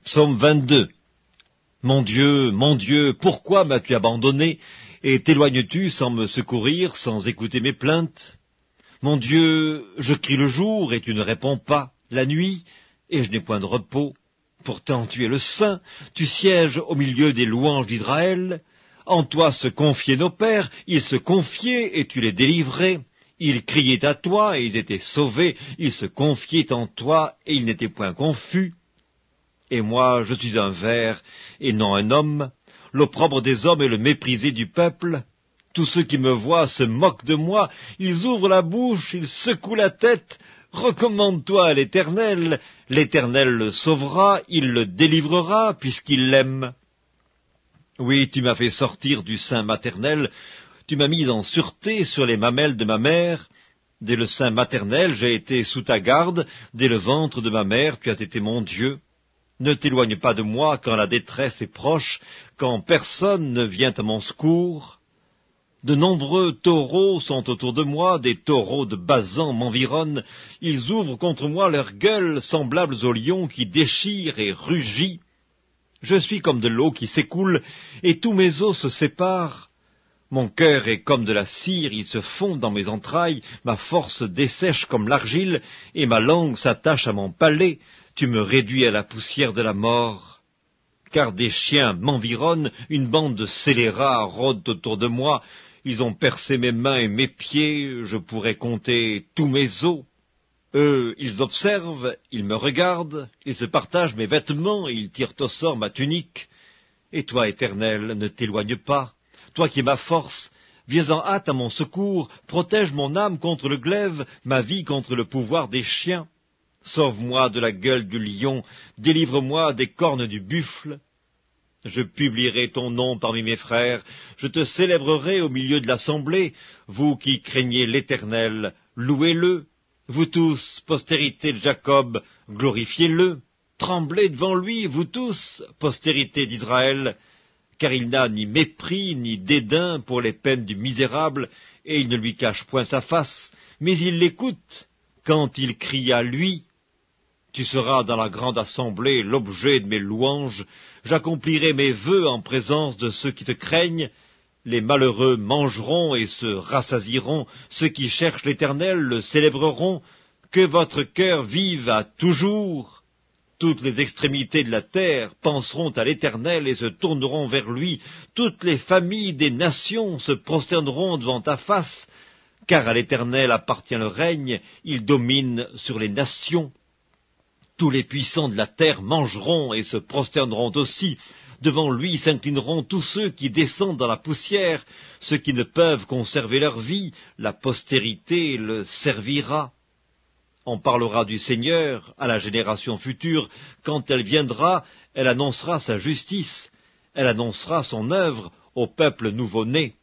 Psaume 22. Mon Dieu, pourquoi m'as-tu abandonné, et t'éloignes-tu sans me secourir, sans écouter mes plaintes? Mon Dieu, je crie le jour, et tu ne réponds pas, la nuit, et je n'ai point de repos. Pourtant tu es le Saint, tu sièges au milieu des louanges d'Israël. En toi se confiaient nos pères, ils se confiaient, et tu les délivrais. Ils criaient à toi, et ils étaient sauvés, ils se confiaient en toi, et ils n'étaient point confus. Et moi, je suis un ver, et non un homme, l'opprobre des hommes et le méprisé du peuple. Tous ceux qui me voient se moquent de moi, ils ouvrent la bouche, ils secouent la tête. Recommande-toi à l'Éternel, l'Éternel le sauvera, il le délivrera, puisqu'il l'aime. Oui, tu m'as fait sortir du sein maternel, tu m'as mis en sûreté sur les mamelles de ma mère. Dès le sein maternel, j'ai été sous ta garde, dès le ventre de ma mère, tu as été mon Dieu. Ne t'éloigne pas de moi quand la détresse est proche, quand personne ne vient à mon secours. De nombreux taureaux sont autour de moi, des taureaux de Basan m'environnent. Ils ouvrent contre moi leurs gueules, semblables aux lions qui déchirent et rugissent. Je suis comme de l'eau qui s'écoule, et tous mes os se séparent. Mon cœur est comme de la cire, il se fond dans mes entrailles, ma force dessèche comme l'argile, et ma langue s'attache à mon palais. Tu me réduis à la poussière de la mort. Car des chiens m'environnent, une bande de scélérats rôde autour de moi. Ils ont percé mes mains et mes pieds, je pourrais compter tous mes os. Eux, ils observent, ils me regardent, ils se partagent mes vêtements, et ils tirent au sort ma tunique. Et toi, Éternel, ne t'éloigne pas. Toi qui es ma force, viens en hâte à mon secours, protège mon âme contre le glaive, ma vie contre le pouvoir des chiens. Sauve-moi de la gueule du lion, délivre-moi des cornes du buffle. Je publierai ton nom parmi mes frères, je te célébrerai au milieu de l'assemblée. Vous qui craignez l'Éternel, louez-le. Vous tous, postérité de Jacob, glorifiez-le. Tremblez devant lui, vous tous, postérité d'Israël, car il n'a ni mépris ni dédain pour les peines du misérable, et il ne lui cache point sa face, mais il l'écoute quand il crie à lui. Tu seras dans la grande assemblée l'objet de mes louanges, j'accomplirai mes vœux en présence de ceux qui te craignent. Les malheureux mangeront et se rassasieront, ceux qui cherchent l'Éternel le célébreront. Que votre cœur vive à toujours. Toutes les extrémités de la terre penseront à l'Éternel et se tourneront vers lui. Toutes les familles des nations se prosterneront devant ta face, car à l'Éternel appartient le règne, il domine sur les nations. Tous les puissants de la terre mangeront et se prosterneront aussi. Devant lui s'inclineront tous ceux qui descendent dans la poussière, ceux qui ne peuvent conserver leur vie, la postérité le servira. On parlera du Seigneur à la génération future, quand elle viendra, elle annoncera sa justice, elle annoncera son œuvre au peuple nouveau-né.